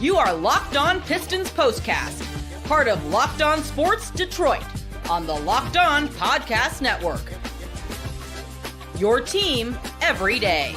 You are Locked On Pistons Postcast, part of Locked On Sports Detroit, on the Locked On Podcast Network. Your team every day.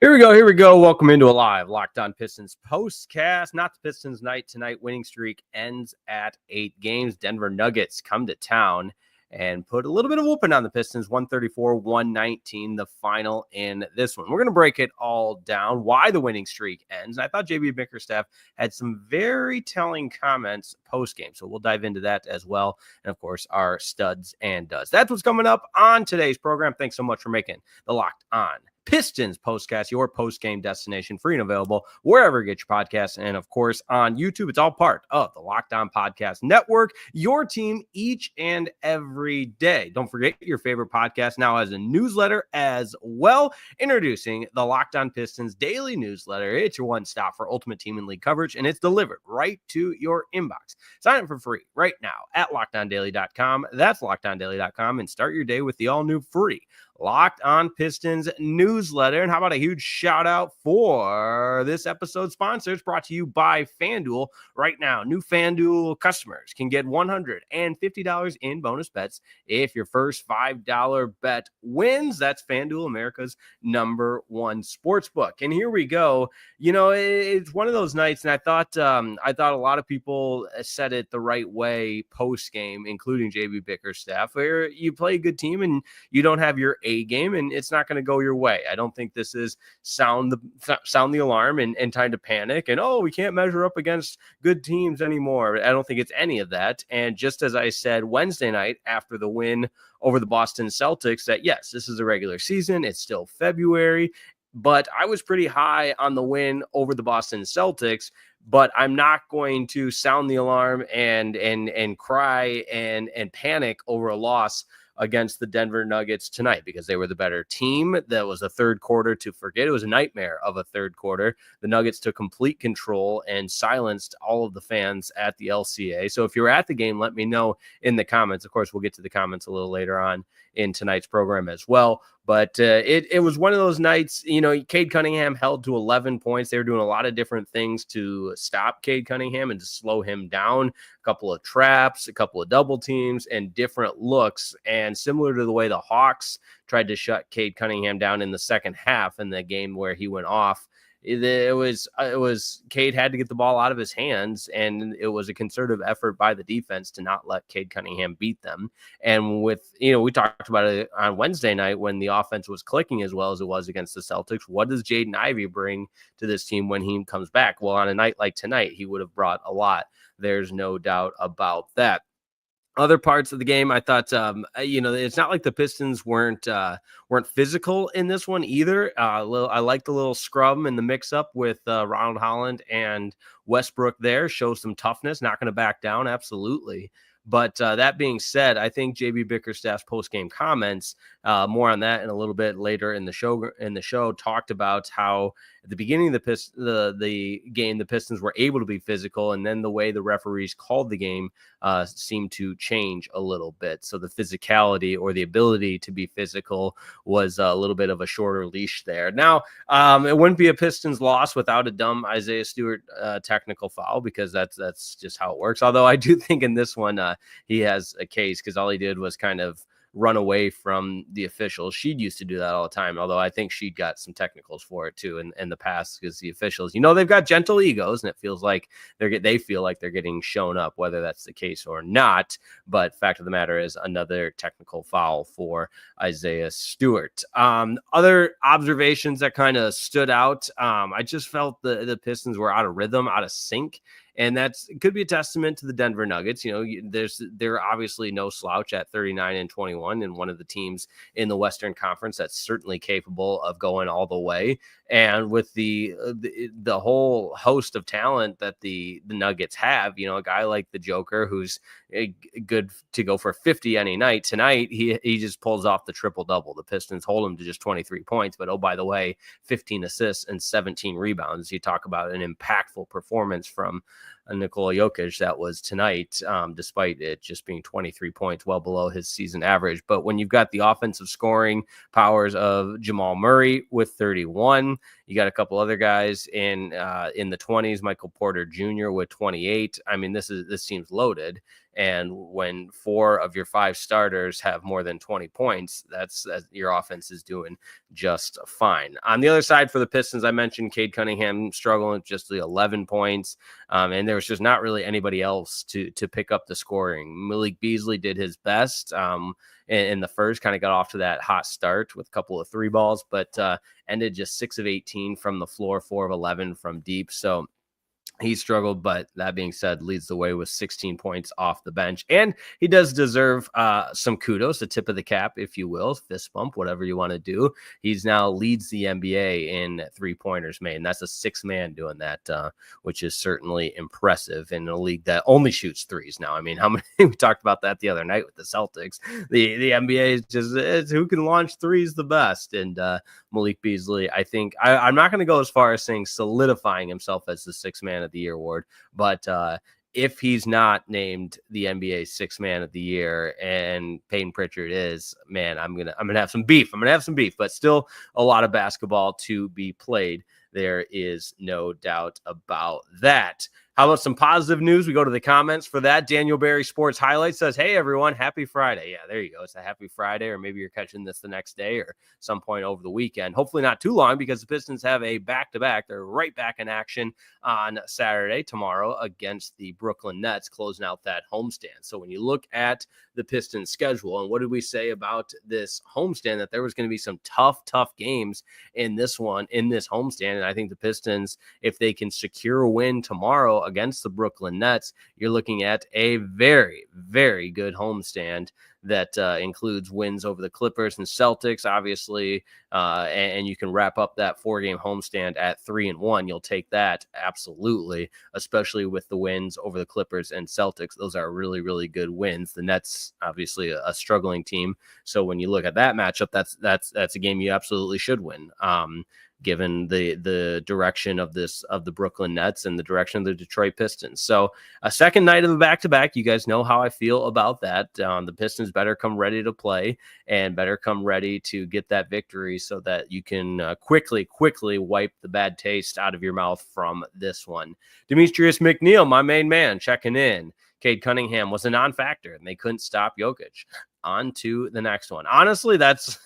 Here we go. Welcome into a live Locked On Pistons postcast. Not the Pistons night tonight. Winning streak ends at 8 games. Denver Nuggets come to town and put a little bit of whooping on the Pistons, 134-119, the final in this one. We're going to break it all down, why the winning streak ends. I thought JB Bickerstaff had some very telling comments post-game, so we'll dive into that as well. And, of course, our studs and duds. That's what's coming up on today's program. Thanks so much for making the Locked On Pistons postcast your post-game destination, free and available wherever you get your podcasts, and of course on YouTube. It's all part of the Locked On Podcast Network, your team each and every day. Don't forget, your favorite podcast now has a newsletter as well. Introducing the Locked On Pistons daily newsletter. It's your one stop for ultimate team and league coverage, and it's delivered right to your inbox. Sign up for free right now at LockedOnDaily.com. That's LockedOnDaily.com, and start your day with the all-new free Locked On Pistons newsletter. And how about a huge shout out for this episode's sponsors, brought to you by FanDuel. Right now, new FanDuel customers can get $150 in bonus bets if your first $5 bet wins. That's FanDuel, America's #1 sportsbook. And here we go. You know, it's one of those nights, and I thought a lot of people said it the right way post game, including JB Bickerstaff, where you play a good team and you don't have your A game, and it's not going to go your way. I don't think this is sound the alarm and time to panic and, oh, we can't measure up against good teams anymore. I don't think it's any of that. And just as I said Wednesday night after the win over the Boston Celtics, that yes, this is a regular season. It's still February, but I was pretty high on the win over the Boston Celtics. But I'm not going to sound the alarm and cry and panic over a loss against the Denver Nuggets tonight, because they were the better team. That was a third quarter to forget. It was a nightmare of a third quarter. The Nuggets took complete control and silenced all of the fans at the LCA. So if you were at the game, let me know in the comments. Of course, we'll get to the comments a little later on in tonight's program as well. But it was one of those nights, you know, Cade Cunningham held to 11 points. They were doing a lot of different things to stop Cade Cunningham and to slow him down. A couple of traps, a couple of double teams, and different looks. And similar to the way the Hawks tried to shut Cade Cunningham down in the second half in the game where he went off, it was Cade had to get the ball out of his hands, and it was a concerted effort by the defense to not let Cade Cunningham beat them. And with, you know, we talked about it on Wednesday night when the offense was clicking as well as it was against the Celtics. What does Jaden Ivey bring to this team when he comes back? Well, on a night like tonight, he would have brought a lot. There's no doubt about that. Other parts of the game, I thought, it's not like the Pistons weren't physical in this one either. I like the little scrum and the mix-up with Ronald Holland and Westbrook there. Show some toughness, not going to back down, absolutely. But that being said, I think JB Bickerstaff's post-game comments, more on that in a little bit later in the show, talked about how at the beginning of the game, the Pistons were able to be physical, and then the way the referees called the game seemed to change a little bit. So the physicality, or the ability to be physical, was a little bit of a shorter leash there. Now, it wouldn't be a Pistons loss without a dumb Isaiah Stewart technical foul, because that's just how it works. Although I do think in this one he has a case, because all he did was kind of run away from the officials. She'd used to do that all the time, although I think she got some technicals for it too in the past, because the officials, they've got gentle egos, and it feels like they feel like they're getting shown up, whether that's the case or not. But fact of the matter is, another technical foul for Isaiah Stewart. Other observations that kind of stood out, I just felt the Pistons were out of rhythm, out of sync. And it could be a testament to the Denver Nuggets. They're obviously no slouch at 39-21, and one of the teams in the Western Conference that's certainly capable of going all the way. And with the whole host of talent that the Nuggets have, a guy like the Joker, who's good to go for 50 any night. Tonight, he just pulls off the triple-double. The Pistons hold him to just 23 points, but oh, by the way, 15 assists and 17 rebounds. You talk about an impactful performance from Nikola Jokic that was tonight, despite it just being 23 points, well below his season average. But when you've got the offensive scoring powers of Jamal Murray with 31, you got a couple other guys in the 20s, Michael Porter Jr. with 28. I mean, this seems loaded. And when 4 of your 5 starters have more than 20 points, that's your offense is doing just fine. On the other side for the Pistons, I mentioned Cade Cunningham struggling with just the 11 points. And there was just not really anybody else to pick up the scoring. Malik Beasley did his best in the first, kind of got off to that hot start with a couple of 3 balls, but ended just 6 of 18 from the floor, 4 of 11 from deep. So he struggled, but that being said, leads the way with 16 points off the bench. And he does deserve some kudos, a tip of the cap, if you will, fist bump, whatever you want to do. He's now leads the NBA in 3-pointers made, and that's a 6th man doing that, which is certainly impressive in a league that only shoots 3s now. I mean, how many? We talked about that the other night with the Celtics. The NBA is just who can launch 3s the best, and Malik Beasley, I think I'm not going to go as far as saying solidifying himself as the 6th man of the year award, but if he's not named the NBA 6th man of the year and Peyton Pritchard is, man, I'm gonna have some beef. But still a lot of basketball to be played. There is no doubt about that. How about some positive news? We go to the comments for that. Daniel Berry Sports Highlights says, hey, everyone, happy Friday. Yeah, there you go. It's a happy Friday, or maybe you're catching this the next day or some point over the weekend. Hopefully not too long, because the Pistons have a back-to-back. They're right back in action on Saturday, tomorrow, against the Brooklyn Nets, closing out that homestand. So when you look at the Pistons schedule, and what did we say about this homestand, that there was going to be some tough games in this homestand. And I think the Pistons, if they can secure a win tomorrow against the Brooklyn Nets, you're looking at a very, very good homestand that includes wins over the Clippers and Celtics, obviously, and you can wrap up that 4-game homestand at 3-1. You'll take that, absolutely, especially with the wins over the Clippers and Celtics. Those are really, really good wins. The Nets, obviously, a struggling team. So when you look at that matchup, that's a game you absolutely should win. Given the direction of the Brooklyn Nets and the direction of the Detroit Pistons. So a second night of a back-to-back, you guys know how I feel about that. The Pistons better come ready to play and better come ready to get that victory so that you can quickly wipe the bad taste out of your mouth from this one. Demetrius McNeil, my main man, checking in. Cade Cunningham was a non-factor, and they couldn't stop Jokic. On to the next one. Honestly, that's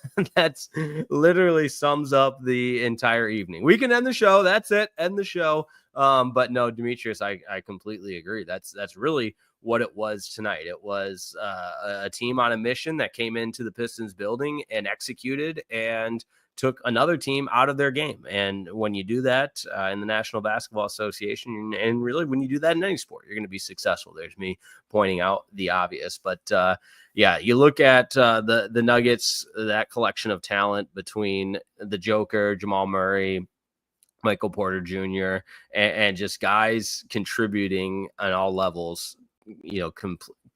literally sums up the entire evening. We can end the show. That's it. End the show. But no, Demetrius, I completely agree. That's really what it was tonight. It was a team on a mission that came into the Pistons building and executed and took another team out of their game. And when you do that in the National Basketball Association, and really when you do that in any sport, you're going to be successful. There's me pointing out the obvious. But yeah, you look at the Nuggets, that collection of talent between the Joker, Jamal Murray, Michael Porter Jr., and just guys contributing on all levels,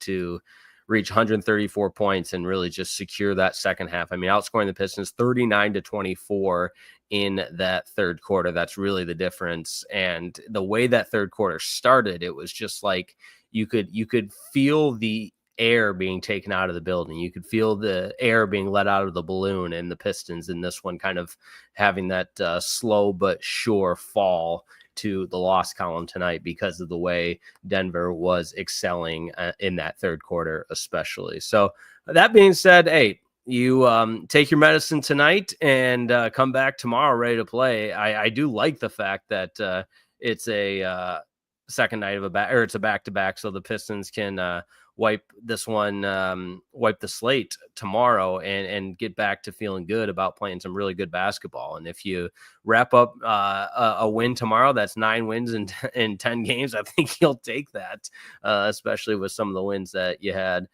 to reach 134 points and really just secure that second half. I mean, outscoring the Pistons 39-24 in that third quarter. That's really the difference. And the way that third quarter started, it was just like you could feel the air being taken out of the building. You could feel the air being let out of the balloon, and the Pistons in this one kind of having that slow but sure fall to the loss column tonight because of the way Denver was excelling in that third quarter, especially. So that being said, hey, you take your medicine tonight and come back tomorrow ready to play. I do like the fact that it's a second night of it's a back-to-back, so the Pistons can wipe this one, wipe the slate tomorrow and get back to feeling good about playing some really good basketball. And if you wrap up a win tomorrow, that's 9 wins in 10 games. I think you'll take that, especially with some of the wins that you had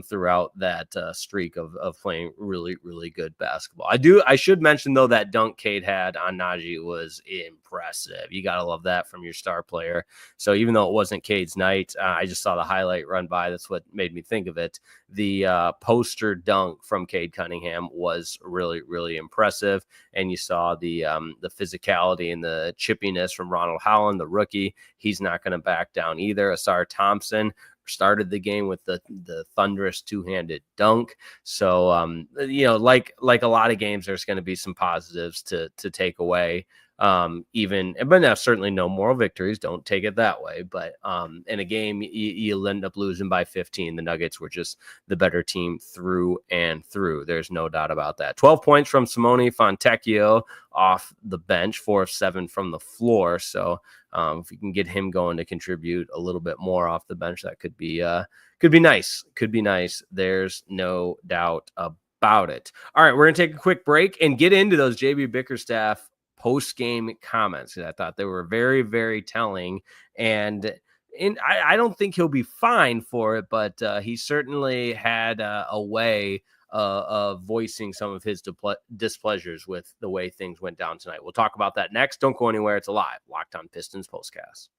throughout that streak of playing really, really good basketball. I should mention, though, that dunk Cade had on Najee was impressive. You got to love that from your star player. So even though it wasn't Cade's night, I just saw the highlight run by. That's what made me think of it. The poster dunk from Cade Cunningham was really, really impressive. And you saw the physicality and the chippiness from Ronald Holland, the rookie. He's not going to back down either. Ausar Thompson started the game with the thunderous two-handed dunk. So, like a lot of games, there's going to be some positives to take away. But now certainly no moral victories. Don't take it that way. But in a game, you'll end up losing by 15. The Nuggets were just the better team through and through. There's no doubt about that. 12 points from Simone Fontecchio off the bench, 4 of 7 from the floor. So if we can get him going to contribute a little bit more off the bench, that could be nice. Could be nice. There's no doubt about it. All right, we're going to take a quick break and get into those JB Bickerstaff post-game comments. I thought they were very, very telling. And I don't think he'll be fined for it, but he certainly had a way of voicing some of his displeasures with the way things went down tonight. We'll talk about that next. Don't go anywhere. It's Alive, Locked On Pistons Postcast.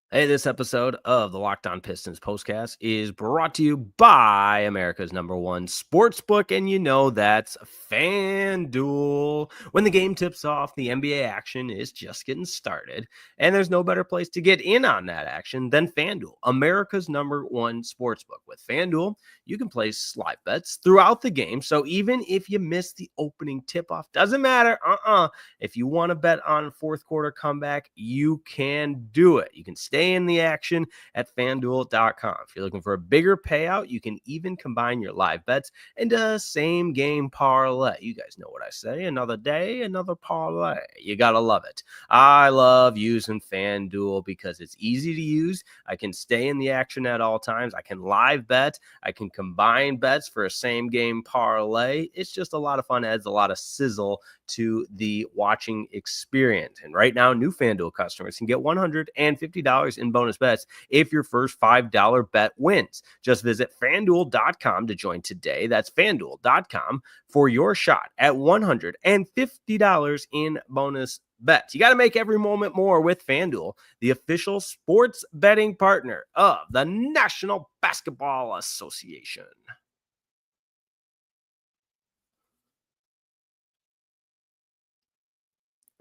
Hey, this episode of the Locked On Pistons Postcast is brought to you by America's #1 sportsbook, and you know that's FanDuel. When the game tips off, the NBA action is just getting started, and there's no better place to get in on that action than FanDuel, America's #1 sportsbook. With FanDuel, you can place live bets throughout the game, so even if you miss the opening tip-off, doesn't matter. If you want to bet on fourth quarter comeback, you can do it. You can stay in the action at FanDuel.com. If you're looking for a bigger payout, you can even combine your live bets into a same game parlay. You guys know what I say. Another day, another parlay. You got to love it. I love using FanDuel because it's easy to use. I can stay in the action at all times. I can live bet. I can combine bets for a same game parlay. It's just a lot of fun. It adds a lot of sizzle to the watching experience. And right now, new FanDuel customers can get $150 in bonus bets if your first $5 bet wins. Just visit FanDuel.com to join today. That's FanDuel.com for your shot at $150 in bonus bets. You got to make every moment more with FanDuel, the official sports betting partner of the National Basketball Association.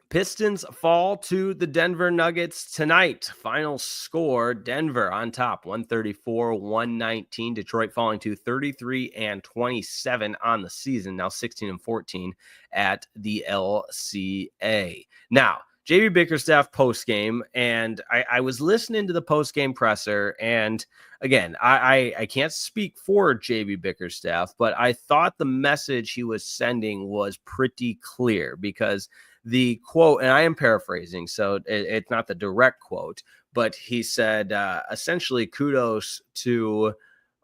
Pistons fall to the Denver Nuggets tonight. Final score, Denver on top, 134-119. Detroit falling to 33-27 on the season, now 16-14 at the LCA. Now, JB Bickerstaff postgame, and I was listening to the postgame presser, and again, I can't speak for JB Bickerstaff, but I thought the message he was sending was pretty clear because the quote, and I am paraphrasing, so it's not the direct quote, but he said essentially kudos to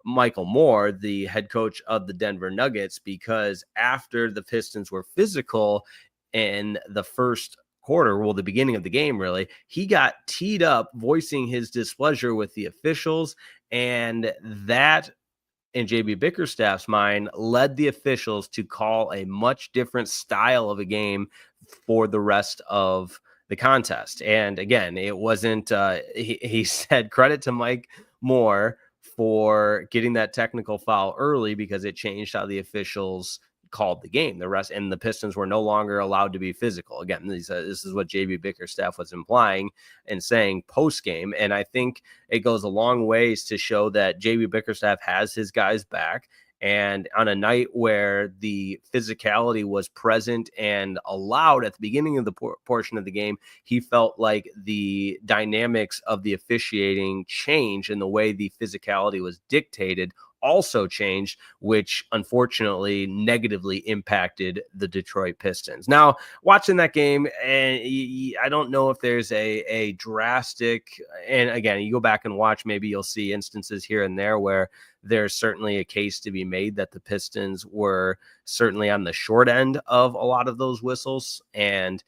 Michael Moore, the head coach of the Denver Nuggets, because after the Pistons were physical in the first quarter, well, the beginning of the game, really, he got teed up voicing his displeasure with the officials, and that, in JB Bickerstaff's mind, led the officials to call a much different style of a game for the rest of the contest. And again, it wasn't, he said credit to Mike Moore for getting that technical foul early because it changed how the officials called the game. The rest, and the Pistons were no longer allowed to be physical. Again, this is what JB Bickerstaff was implying and saying post game. And I think it goes a long ways to show that JB Bickerstaff has his guys back. And on a night where the physicality was present and allowed at the beginning of the portion of the game, he felt like the dynamics of the officiating changed and the way the physicality was dictated also changed, which unfortunately negatively impacted the Detroit Pistons. Now, watching that game, and I don't know if there's a drastic, and again, you go back and watch, maybe you'll see instances here and there where there's certainly a case to be made that the Pistons were certainly on the short end of a lot of those whistles, and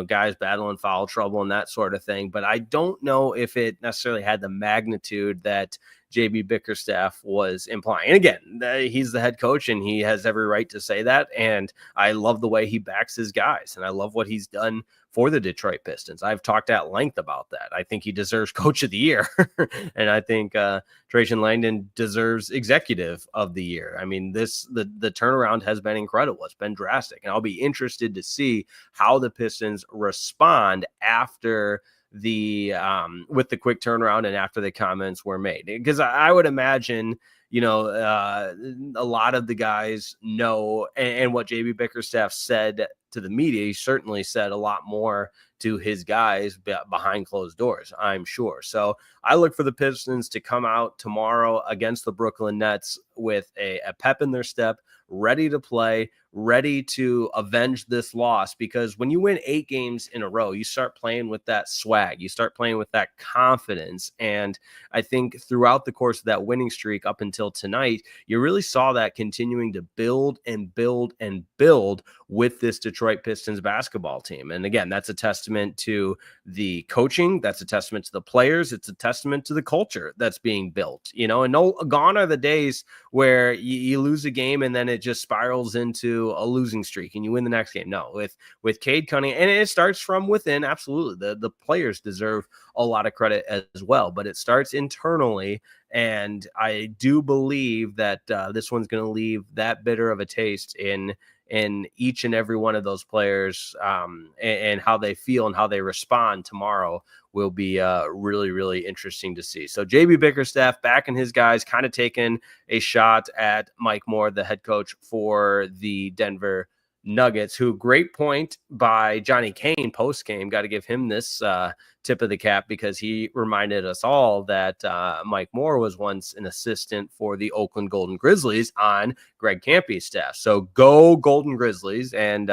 guys battling foul trouble and that sort of thing. But I don't know if it necessarily had the magnitude that JB Bickerstaff was implying. And again, he's the head coach and he has every right to say that. And I love the way he backs his guys. And I love what he's done for the Detroit Pistons. I've talked at length about that. I think he deserves Coach of the Year. And I think Trajan Langdon deserves Executive of the Year. I mean, the turnaround has been incredible. It's been drastic. And I'll be interested to see how the Pistons respond after with the quick turnaround and after the comments were made, because I would imagine, a lot of the guys know, and what JB Bickerstaff said to the media, he certainly said a lot more to his guys behind closed doors, I'm sure. So I look for the Pistons to come out tomorrow against the Brooklyn Nets with a pep in their step, ready to play, ready to avenge this loss, because when you win 8 games in a row, you start playing with that swag, you start playing with that confidence. And I think throughout the course of that winning streak up until tonight, you really saw that continuing to build and build and build with this Detroit Pistons basketball team. And again, that's a testament to the coaching, that's a testament to the players, it's a testament to the culture that's being built, and gone are the days where you lose a game and then it just spirals into a losing streak and you win the next game. No, with Cade Cunningham, and it starts from within. Absolutely, the players deserve a lot of credit as well, but it starts internally, and I do believe that this one's going to leave that bitter of a taste in each and every one of those players, and how they feel and how they respond tomorrow will be really, really interesting to see. So JB Bickerstaff backing his guys, kind of taking a shot at Mike Moore, the head coach for the Denver Nuggets, who, great point by Johnny Kane post-game. Got to give him this tip of the cap, because he reminded us all that Mike Moore was once an assistant for the Oakland Golden Grizzlies on Greg Campy's staff. So go Golden Grizzlies. And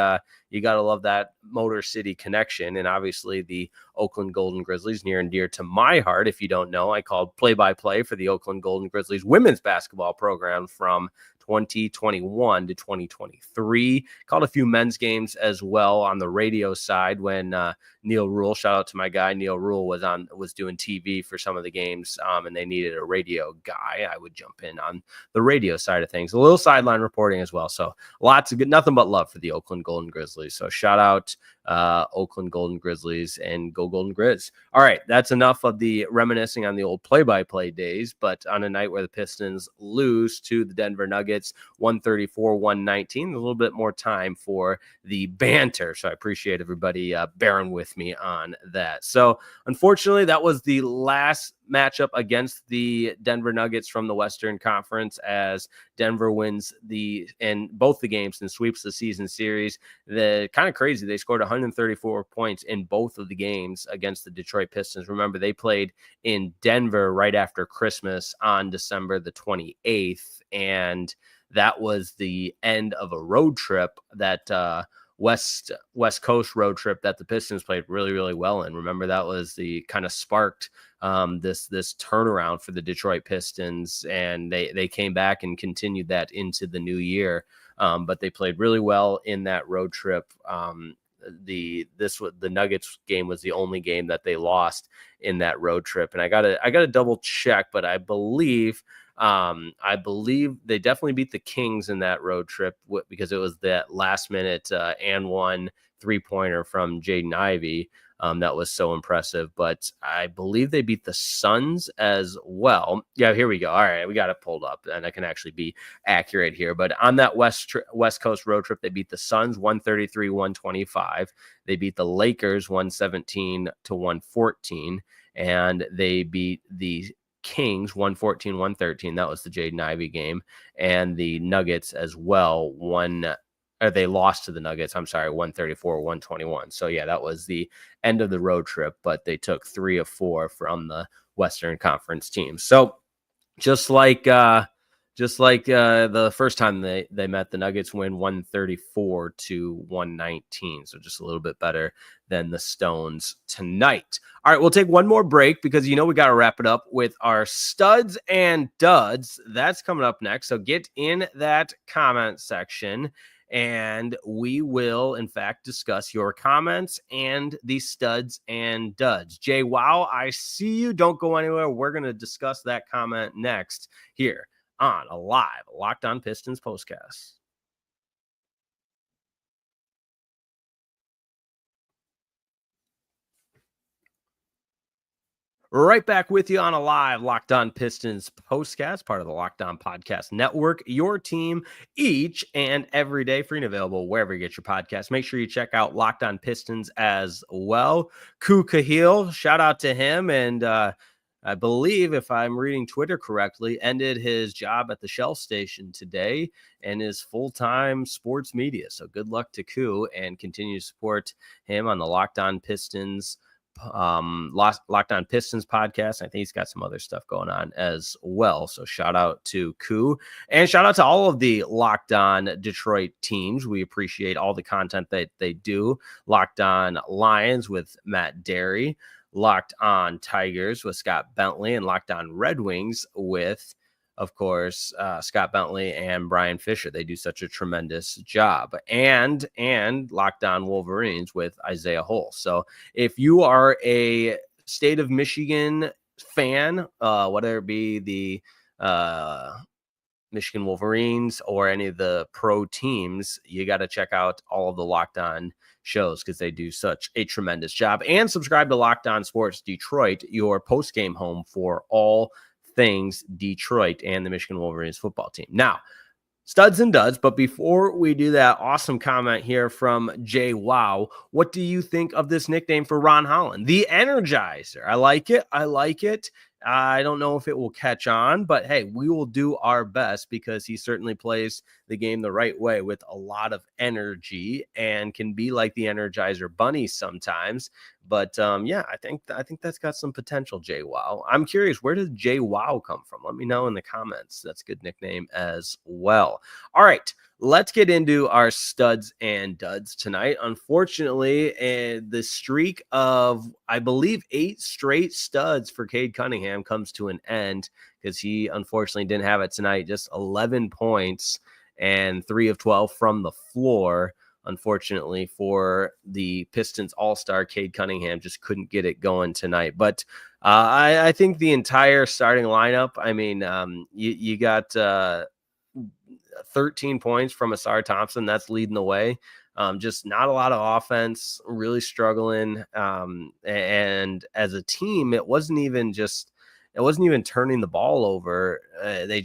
you got to love that Motor City connection. And obviously the Oakland Golden Grizzlies, near and dear to my heart. If you don't know, I called play-by-play for the Oakland Golden Grizzlies women's basketball program from 2021 to 2023. Called a few men's games as well on the radio side when Neil Rule, shout out to my guy Neil Rule, was doing TV for some of the games, and they needed a radio guy. I would jump in on the radio side of things, a little sideline reporting as well. So lots of good, nothing but love for the Oakland Golden Grizzlies. So shout out Oakland Golden Grizzlies, and go Golden Grizz. All right, that's enough of the reminiscing on the old play-by-play days, but on a night where the Pistons lose to the Denver Nuggets 134-119, a little bit more time for the banter. So I appreciate everybody bearing with me on that. So unfortunately, that was the last matchup against the Denver Nuggets from the Western Conference, as Denver wins both the games and sweeps the season series. The kind of crazy, they scored 134 points in both of the games against the Detroit Pistons. Remember, they played in Denver right after Christmas on December the 28th, and that was the end of a road trip, that West Coast road trip that the Pistons played really, really well in. Remember, that was the kind of sparked this turnaround for the Detroit Pistons, and they came back and continued that into the new year. But they played really well in that road trip. The Nuggets game was the only game that they lost in that road trip, and I gotta double check, but I believe they definitely beat the Kings in that road trip, because it was that last minute and one 3-pointer from Jaden Ivey that was so impressive. But I believe they beat the Suns as well. Yeah, here we go. All right, we got it pulled up, and I can actually be accurate here. But on that West Coast road trip, they beat the Suns 133-125. They beat the Lakers 117-114, and they beat the Kings 114-113. That was the Jaden Ivey game. And the Nuggets as well they lost to the Nuggets, 134-121. So yeah, that was the end of the road trip, but they took 3 of 4 from the Western Conference teams. So just like just like the first time they met. The Nuggets win 134-119, so just a little bit better than the Stones tonight. All right, we'll take one more break because we got to wrap it up with our studs and duds. That's coming up next, so get in that comment section. And we will, in fact, discuss your comments and the studs and duds. Jay, wow, I see you. Don't go anywhere. We're going to discuss that comment next here on a live Locked On Pistons postcast. Right back with you on a live Locked On Pistons postcast, part of the Locked On Podcast Network. Your team each and every day, free and available wherever you get your podcast. Make sure you check out Locked On Pistons as well. Ku Kahil, shout out to him. And I believe, if I'm reading Twitter correctly, ended his job at the Shell station today and is full-time sports media. So good luck to Ku, and continue to support him on the Locked On Pistons Locked On Pistons podcast. I think he's got some other stuff going on as well. So shout out to Ku, and shout out to all of the Locked On Detroit teams. We appreciate all the content that they do. Locked On Lions with Matt Derry, Locked On Tigers with Scott Bentley, and Locked On Red Wings with, of course, Scott Bentley and Brian Fisher. They do such a tremendous job. And Locked On Wolverines with Isaiah Hull. So if you are a state of Michigan fan, whether it be the Michigan Wolverines or any of the pro teams, you got to check out all of the Locked On shows because they do such a tremendous job. And subscribe to Locked On Sports Detroit, your post-game home for all things Detroit and the Michigan Wolverines football team. Now, studs and duds, but before we do that, awesome comment here from Jay Wow. What do you think of this nickname for Ron Holland? The Energizer. I like it. I don't know if it will catch on, but hey, we will do our best because he certainly plays the game the right way with a lot of energy and can be like the Energizer Bunny sometimes. But yeah, I think that's got some potential, Jay Wow. I'm curious, where does Jay Wow come from? Let me know in the comments. That's a good nickname as well. All right. Let's get into our studs and duds tonight. Unfortunately, the streak of, I believe, 8 straight studs for Cade Cunningham comes to an end because he unfortunately didn't have it tonight. Just 11 points and 3 of 12 from the floor. Unfortunately for the Pistons All-Star, Cade Cunningham just couldn't get it going tonight. But I think the entire starting lineup, I mean, you got 13 points from Ausar Thompson. That's leading the way. Just not a lot of offense, really struggling. And as a team, it wasn't even turning the ball over. They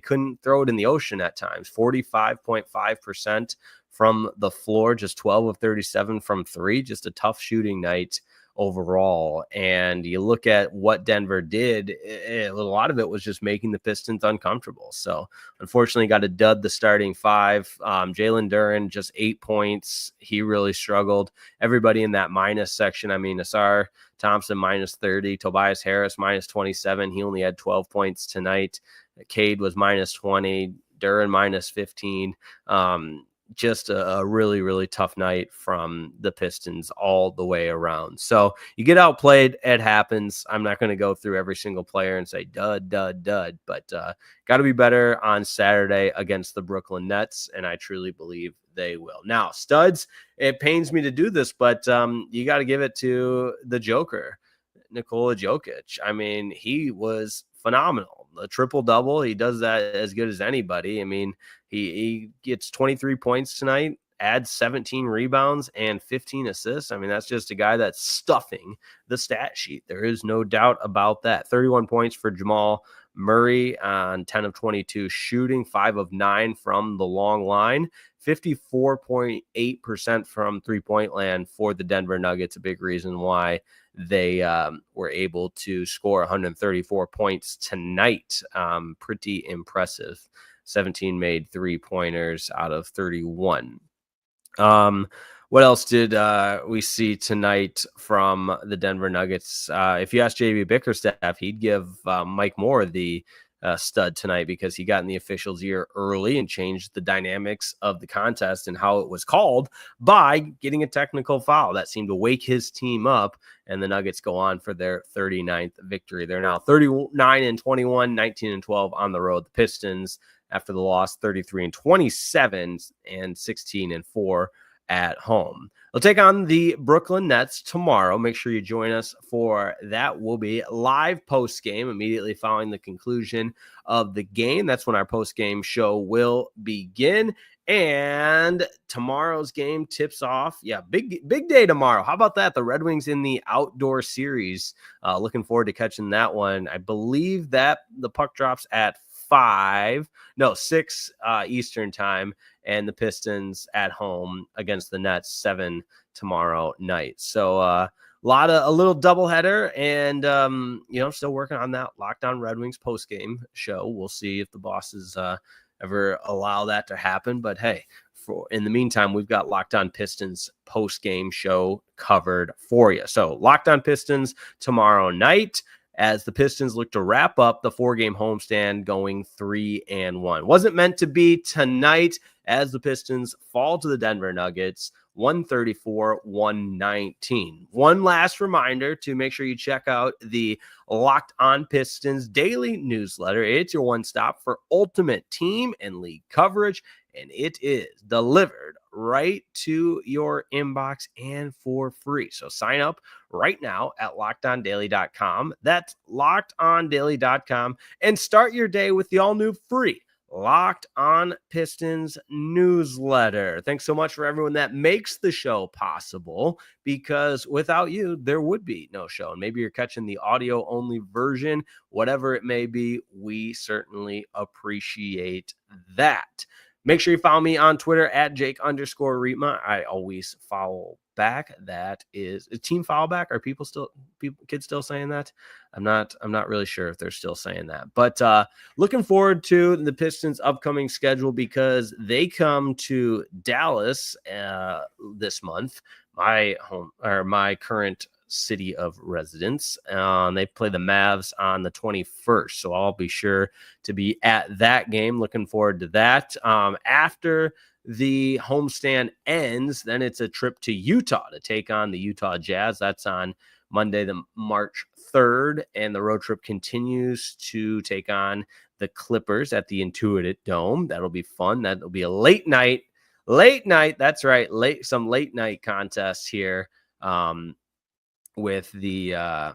couldn't throw it in the ocean at times. 45.5% from the floor, just 12 of 37 from 3. Just a tough shooting night overall. And you look at what Denver did, a lot of it was just making the Pistons uncomfortable. So unfortunately got to dud the starting 5. Jalen Duren, just 8 points. He really struggled. Everybody in that minus section. I mean, Ausar Thompson minus 30, Tobias Harris minus 27. He only had 12 points tonight. Cade was minus 20, Duren minus 15. Just a really, really tough night from the Pistons all the way around. So you get outplayed. It happens. I'm not going to go through every single player and say dud, but got to be better on Saturday against the Brooklyn Nets, and I truly believe they will. Now, studs, it pains me to do this, but you got to give it to the Joker, Nikola Jokic. I mean, he was phenomenal. A triple-double, he does that as good as anybody. I mean, he gets 23 points tonight, adds 17 rebounds and 15 assists. I mean, that's just a guy that's stuffing the stat sheet. There is no doubt about that. 31 points for Jamal Murray on 10 of 22 shooting, 5 of 9 from the long line, 54.8% from three-point land for the Denver Nuggets. A big reason why they were able to score 134 points tonight. Pretty impressive. 17 made 3-pointers out of 31. What else did we see tonight from the Denver Nuggets? If you ask JB Bickerstaff, he'd give Mike Moore the stud tonight because he got in the official's ear early and changed the dynamics of the contest and how it was called by getting a technical foul that seemed to wake his team up, and the Nuggets go on for their 39th victory. They're now 39-21, 19-12 on the road. The Pistons, after the loss, 33-27 and 16-4 at home. They'll take on the Brooklyn Nets tomorrow. Make sure you join us for that. We'll be live post-game immediately following the conclusion of the game. That's when our post-game show will begin. And tomorrow's game tips off. Yeah, big day tomorrow. How about that? The Red Wings in the outdoor series. Looking forward to catching that one. I believe that the puck drops at 6 Eastern time, and the Pistons at home against the Nets 7 tomorrow night. So a little doubleheader, and still working on that Locked On Red Wings post game show. We'll see if the bosses ever allow that to happen. But hey, in the meantime, we've got Locked On Pistons post game show covered for you. So Locked On Pistons tomorrow night, as the Pistons look to wrap up the 4-game homestand going 3-1. Wasn't meant to be tonight, as the Pistons fall to the Denver Nuggets 134-119. One last reminder to make sure you check out the Locked On Pistons daily newsletter. It's your one stop for ultimate team and league coverage, and it is delivered right to your inbox and for free. So sign up right now at LockedOnDaily.com. That's LockedOnDaily.com, and start your day with the all-new free Locked On Pistons newsletter. Thanks so much for everyone that makes the show possible, because without you, there would be no show. And maybe you're catching the audio-only version, whatever it may be, we certainly appreciate that. Make sure you follow me on Twitter at Jake_Rietma. I always follow back. That is a team follow back. Are kids still saying that? I'm not really sure if they're still saying that. But looking forward to the Pistons' upcoming schedule, because they come to Dallas this month, my current city of residence. They play the Mavs on the 21st, so I'll be sure to be at that game. Looking forward to that. After the homestand ends, then it's a trip to Utah to take on the Utah Jazz. That's on Monday, the March 3rd, and the road trip continues to take on the Clippers at the Intuit Dome. That'll be fun. That'll be a late night. That's right. Some late night contests here. With the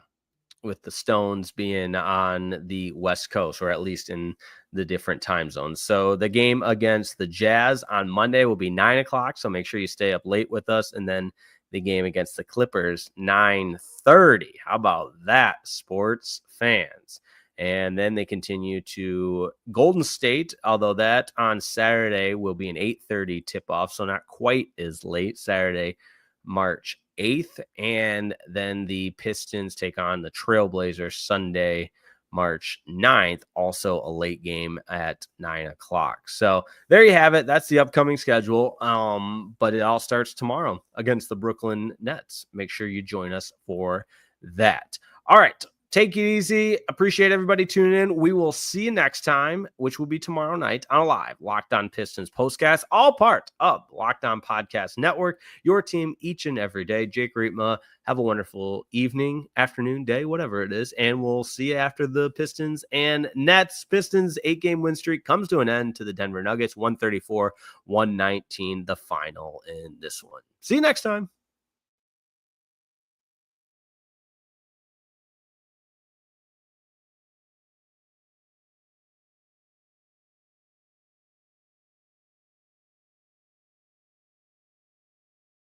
Stones being on the West Coast, or at least in the different time zones. So the game against the Jazz on Monday will be 9:00. So make sure you stay up late with us. And then the game against the Clippers, 9:30. How about that, sports fans? And then they continue to Golden State, although that on Saturday will be an 8:30 tip-off. So not quite as late. Saturday, March 8th, and then the Pistons take on the Trailblazers Sunday, March 9th, also a late game at 9:00. So there you have it. That's the upcoming schedule. But it all starts tomorrow against the Brooklyn Nets. Make sure you join us for that. All right. Take it easy. Appreciate everybody tuning in. We will see you next time, which will be tomorrow night on a live Locked On Pistons postcast, all part of Locked On Podcast Network, your team each and every day. Jake Rietma, have a wonderful evening, afternoon, day, whatever it is, and we'll see you after the Pistons and Nets. Pistons 8-game win streak comes to an end to the Denver Nuggets, 134-119, the final in this one. See you next time.